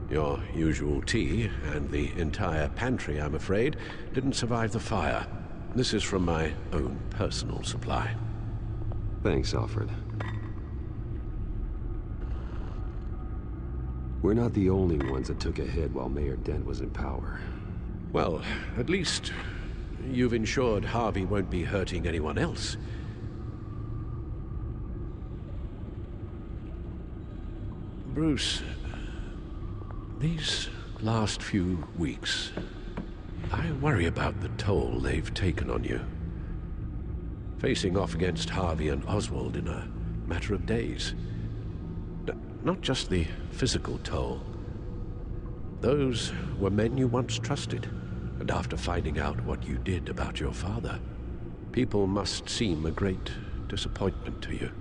Your usual tea and the entire pantry, I'm afraid, didn't survive the fire. This is from my own personal supply. Thanks, Alfred. We're not the only ones that took a hit while Mayor Dent was in power. Well, at least you've ensured Harvey won't be hurting anyone else. Bruce, these last few weeks, I worry about the toll they've taken on you. Facing off against Harvey and Oswald in a matter of days. Not just the physical toll. Those were men you once trusted, and after finding out what you did about your father, people must seem a great disappointment to you.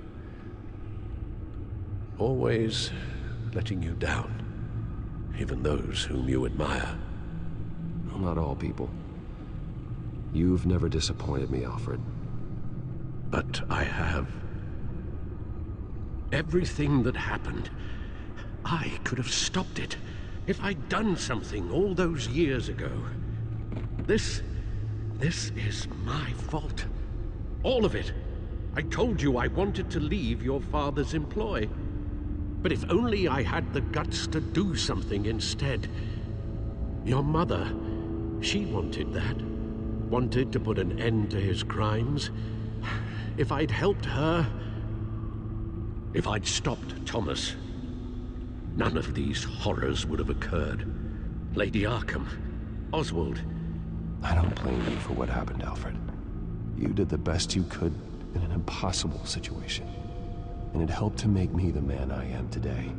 Always letting you down, even those whom you admire. Well, not all people. You've never disappointed me, Alfred. But I have. Everything that happened, I could have stopped it if I'd done something all those years ago. This is my fault. All of it. I told you I wanted to leave your father's employ. But if only I had the guts to do something instead. Your mother, she wanted that. Wanted to put an end to his crimes. If I'd helped her, if I'd stopped Thomas, none of these horrors would have occurred. Lady Arkham, Oswald. I don't blame you for what happened, Alfred. You did the best you could in an impossible situation. And it helped to make me the man I am today.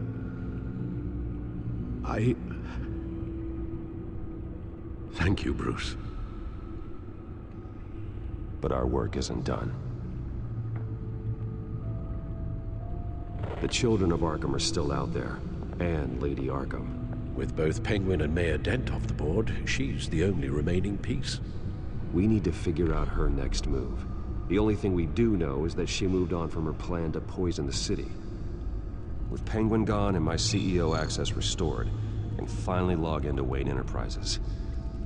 Thank you, Bruce. But our work isn't done. The children of Arkham are still out there, and Lady Arkham. With both Penguin and Mayor Dent off the board, she's the only remaining piece. We need to figure out her next move. The only thing we do know is that she moved on from her plan to poison the city. With Penguin gone and my CEO access restored, I can finally log into Wayne Enterprises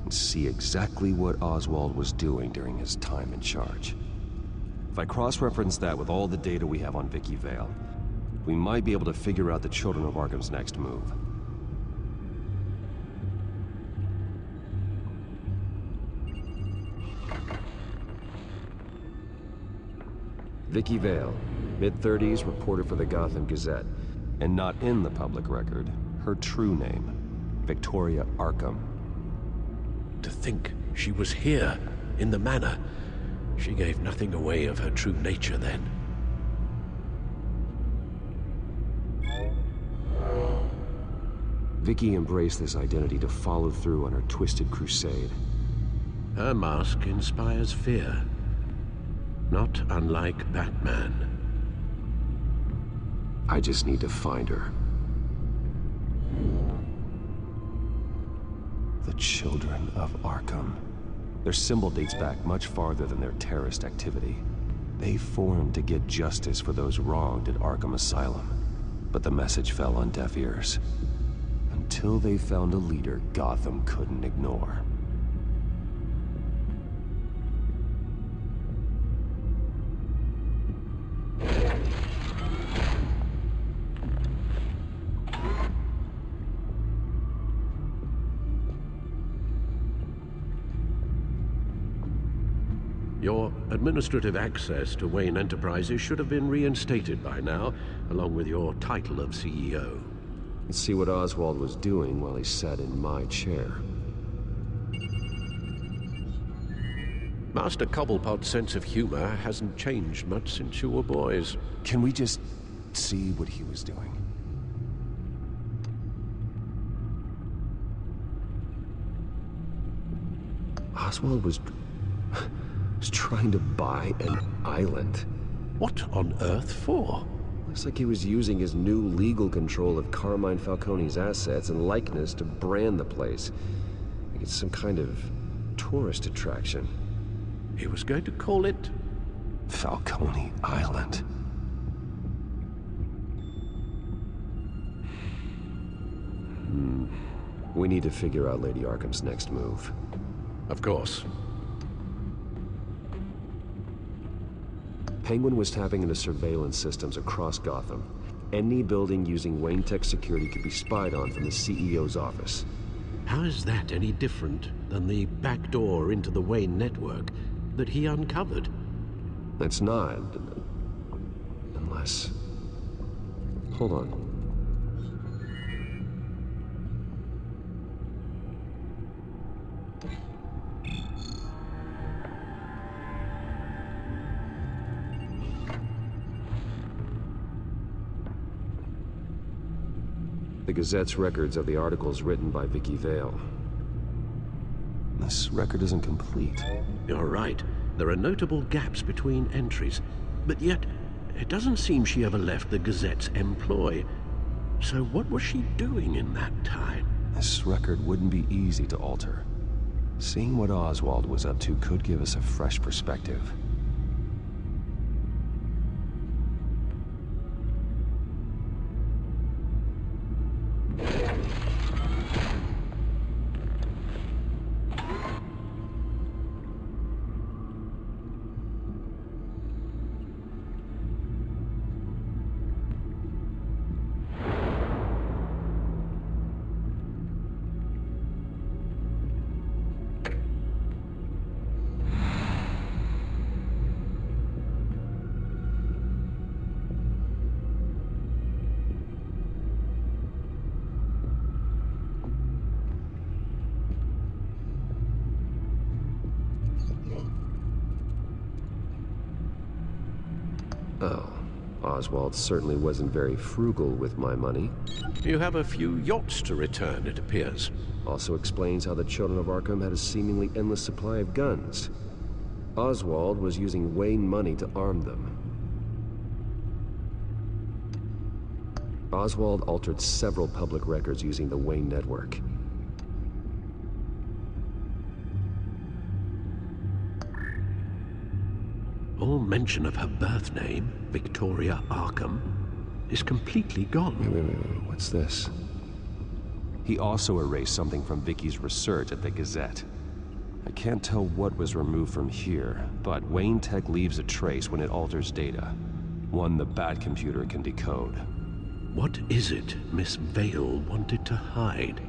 and see exactly what Oswald was doing during his time in charge. If I cross-reference that with all the data we have on Vicky Vale, we might be able to figure out the Children of Arkham's next move. Vicky Vale, mid-30s, reporter for the Gotham Gazette, and not in the public record, her true name, Victoria Arkham. To think she was here, in the manor. She gave nothing away of her true nature then. Vicky embraced this identity to follow through on her twisted crusade. Her mask inspires fear. Not unlike Batman. I just need to find her. The Children of Arkham. Their symbol dates back much farther than their terrorist activity. They formed to get justice for those wronged at Arkham Asylum. But the message fell on deaf ears. Until they found a leader Gotham couldn't ignore. Your administrative access to Wayne Enterprises should have been reinstated by now, along with your title of CEO. Let's see what Oswald was doing while he sat in my chair. Master Cobblepot's sense of humor hasn't changed much since you were boys. Can we just see what he was doing? Oswald was trying to buy an island. What on earth for? Looks like he was using his new legal control of Carmine Falcone's assets and likeness to brand the place. Like it's some kind of tourist attraction. He was going to call it Falcone Island. We need to figure out Lady Arkham's next move. Of course. Penguin was tapping into surveillance systems across Gotham. Any building using Wayne Tech security could be spied on from the CEO's office. How is that any different than the back door into the Wayne network that he uncovered? That's not... unless... Hold on. The Gazette's records of the articles written by Vicky Vale. This record isn't complete. You're right. There are notable gaps between entries, but yet it doesn't seem she ever left the Gazette's employ. So what was she doing in that time? This record wouldn't be easy to alter. Seeing what Oswald was up to could give us a fresh perspective. Oh, Oswald certainly wasn't very frugal with my money. You have a few yachts to return, it appears. Also explains how the Children of Arkham had a seemingly endless supply of guns. Oswald was using Wayne money to arm them. Oswald altered several public records using the Wayne network. All mention of her birth name, Victoria Arkham, is completely gone. Wait, what's this? He also erased something from Vicky's research at the Gazette. I can't tell what was removed from here, but Wayne Tech leaves a trace when it alters data. One the Bat computer can decode. What is it Miss Vale wanted to hide?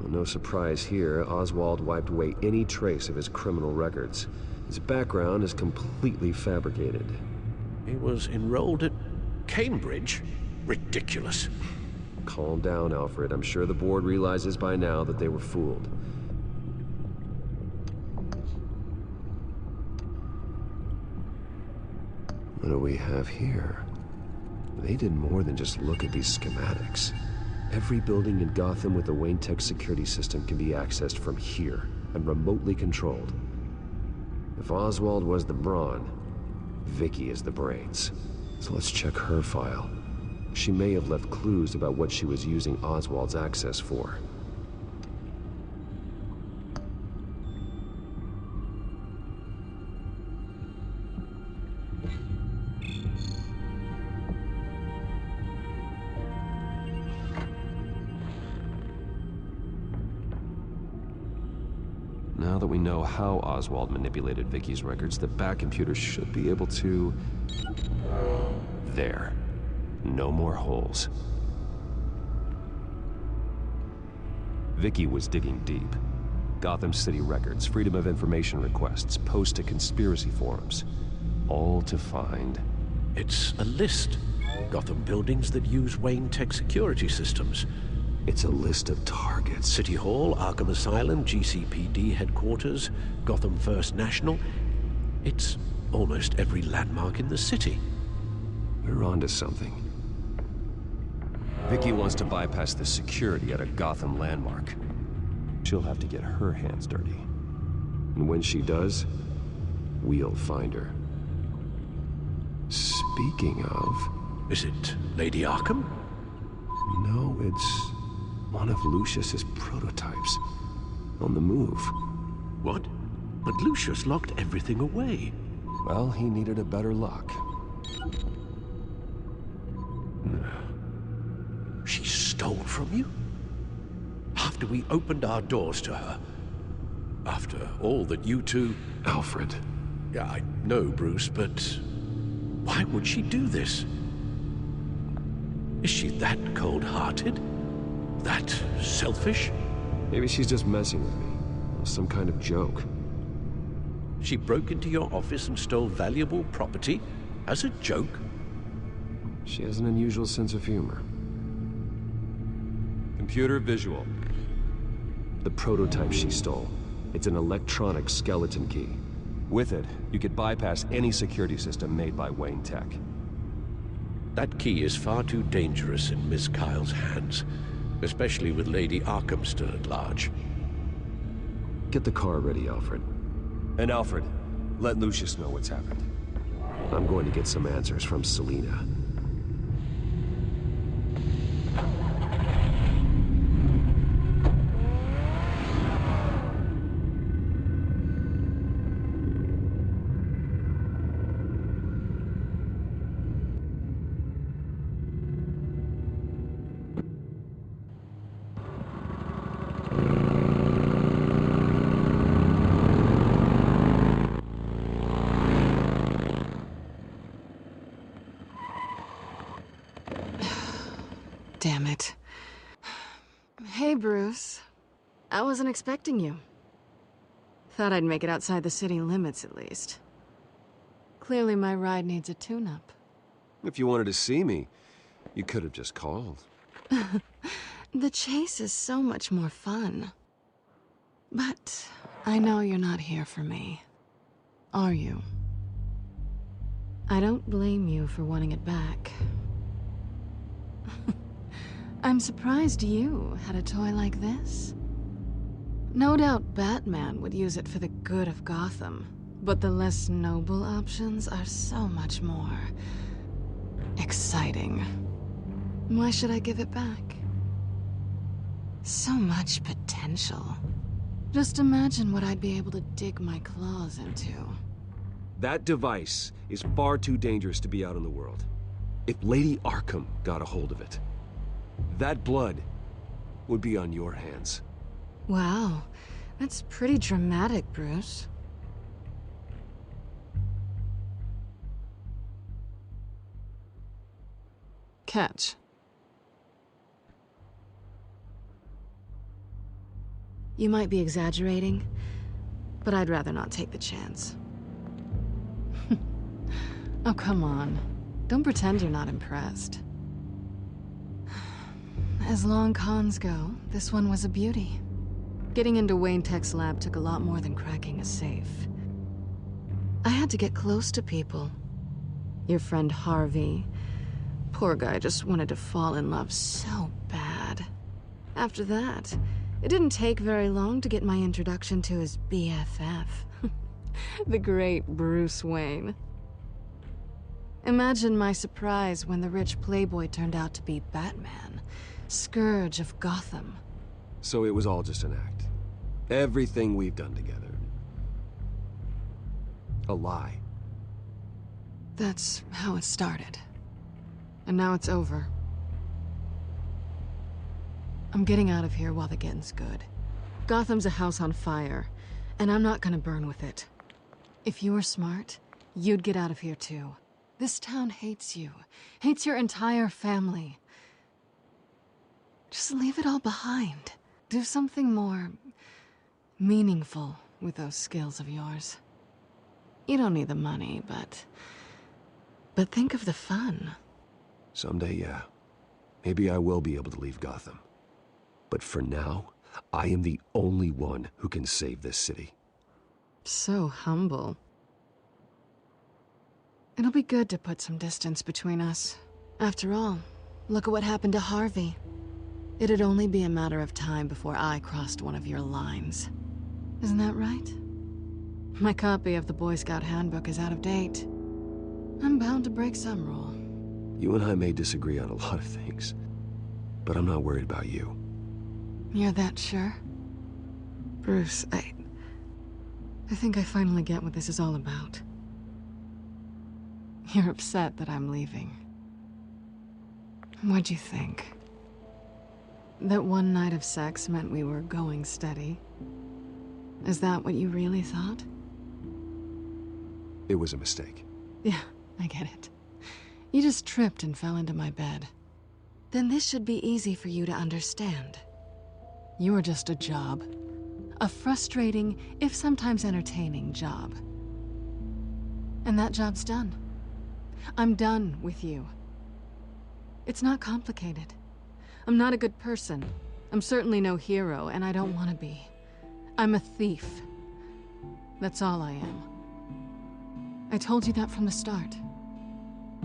No surprise here, Oswald wiped away any trace of his criminal records. His background is completely fabricated. He was enrolled at Cambridge? Ridiculous. Calm down, Alfred. I'm sure the board realizes by now that they were fooled. What do we have here? They did more than just look at these schematics. Every building in Gotham with the Wayne Tech security system can be accessed from here and remotely controlled. If Oswald was the brawn, Vicky is the brains. So let's check her file. She may have left clues about what she was using Oswald's access for. Now that we know how Oswald manipulated Vicky's records, the Bat computer should be able to... There. No more holes. Vicky was digging deep. Gotham City records, Freedom of Information requests, posts to conspiracy forums. All to find... It's a list. Gotham buildings that use Wayne Tech security systems. It's a list of targets. City Hall, Arkham Asylum, GCPD headquarters, Gotham First National. It's almost every landmark in the city. We're onto something. Vicky wants to bypass the security at a Gotham landmark. She'll have to get her hands dirty. And when she does, we'll find her. Speaking of... Is it Lady Arkham? No, it's one of Lucius's prototypes. On the move. What? But Lucius locked everything away. Well, he needed a better lock. She stole from you? After we opened our doors to her? After all that you two... Alfred. Yeah, I know, Bruce, but why would she do this? Is she that cold-hearted? That selfish? Maybe she's just messing with me. Some kind of joke. She broke into your office and stole valuable property as a joke? She has an unusual sense of humor. Computer visual. The prototype she stole. It's an electronic skeleton key. With it, you could bypass any security system made by Wayne Tech. That key is far too dangerous in Miss Kyle's hands, especially with Lady Arkham still at large. Get the car ready, Alfred. And Alfred, let Lucius know what's happened. I'm going to get some answers from Selina. Damn it. Hey, Bruce. I wasn't expecting you. Thought I'd make it outside the city limits, at least. Clearly my ride needs a tune-up. If you wanted to see me, you could have just called. The chase is so much more fun. But I know you're not here for me. Are you? I don't blame you for wanting it back. I'm surprised you had a toy like this. No doubt Batman would use it for the good of Gotham, but the less noble options are so much more exciting. Why should I give it back? So much potential. Just imagine what I'd be able to dig my claws into. That device is far too dangerous to be out in the world. If Lady Arkham got a hold of it, that blood would be on your hands. Wow, that's pretty dramatic, Bruce. Catch. You might be exaggerating, but I'd rather not take the chance. Oh, come on. Don't pretend you're not impressed. As long cons go, this one was a beauty. Getting into Wayne Tech's lab took a lot more than cracking a safe. I had to get close to people. Your friend Harvey. Poor guy just wanted to fall in love so bad. After that, it didn't take very long to get my introduction to his BFF. The great Bruce Wayne. Imagine my surprise when the rich playboy turned out to be Batman, Scourge of Gotham. So it was all just an act. Everything we've done together. A lie. That's how it started. And now it's over. I'm getting out of here while the getting's good. Gotham's a house on fire, and I'm not gonna burn with it. If you were smart, you'd get out of here too. This town hates you, hates your entire family. Just leave it all behind. Do something more meaningful with those skills of yours. You don't need the money, but think of the fun. Someday, yeah. Maybe I will be able to leave Gotham. But for now, I am the only one who can save this city. So humble. It'll be good to put some distance between us. After all, look at what happened to Harvey. It'd only be a matter of time before I crossed one of your lines. Isn't that right? My copy of the Boy Scout Handbook is out of date. I'm bound to break some rule. You and I may disagree on a lot of things, but I'm not worried about you. You're that sure? Bruce, I think I finally get what this is all about. You're upset that I'm leaving. What'd you think? That one night of sex meant we were going steady? Is that what you really thought? It was a mistake. Yeah, I get it. You just tripped and fell into my bed. Then this should be easy for you to understand. You were just a job. A frustrating, if sometimes entertaining, job. And that job's done. I'm done with you. It's not complicated. I'm not a good person. I'm certainly no hero, and I don't want to be. I'm a thief. That's all I am. I told you that from the start.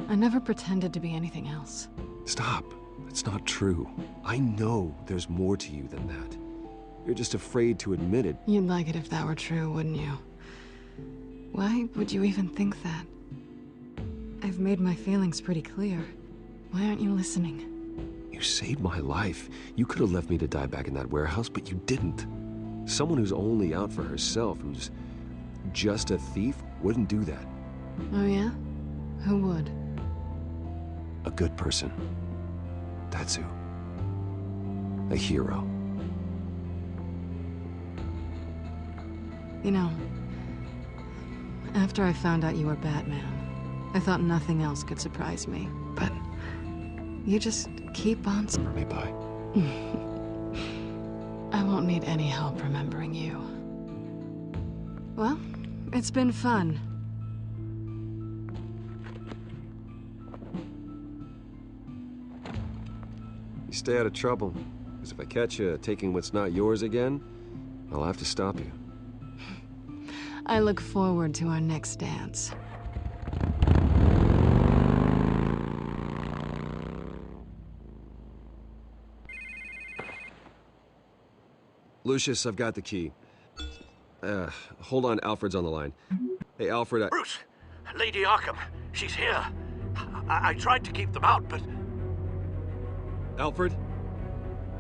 I never pretended to be anything else. Stop. It's not true. I know there's more to you than that. You're just afraid to admit it. You'd like it if that were true, wouldn't you? Why would you even think that? I've made my feelings pretty clear. Why aren't you listening? You saved my life. You could have left me to die back in that warehouse, but you didn't. Someone who's only out for herself, who's just a thief, wouldn't do that. Oh yeah? Who would? A good person. That's who. A hero. You know, after I found out you were Batman, I thought nothing else could surprise me. But you just keep on... Remember me by. I won't need any help remembering you. Well, it's been fun. You stay out of trouble, because if I catch you taking what's not yours again, I'll have to stop you. I look forward to our next dance. Lucius, I've got the key. Hold on, Alfred's on the line. Hey, Alfred, Bruce! Lady Arkham, she's here. I tried to keep them out, but... Alfred?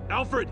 Alfred!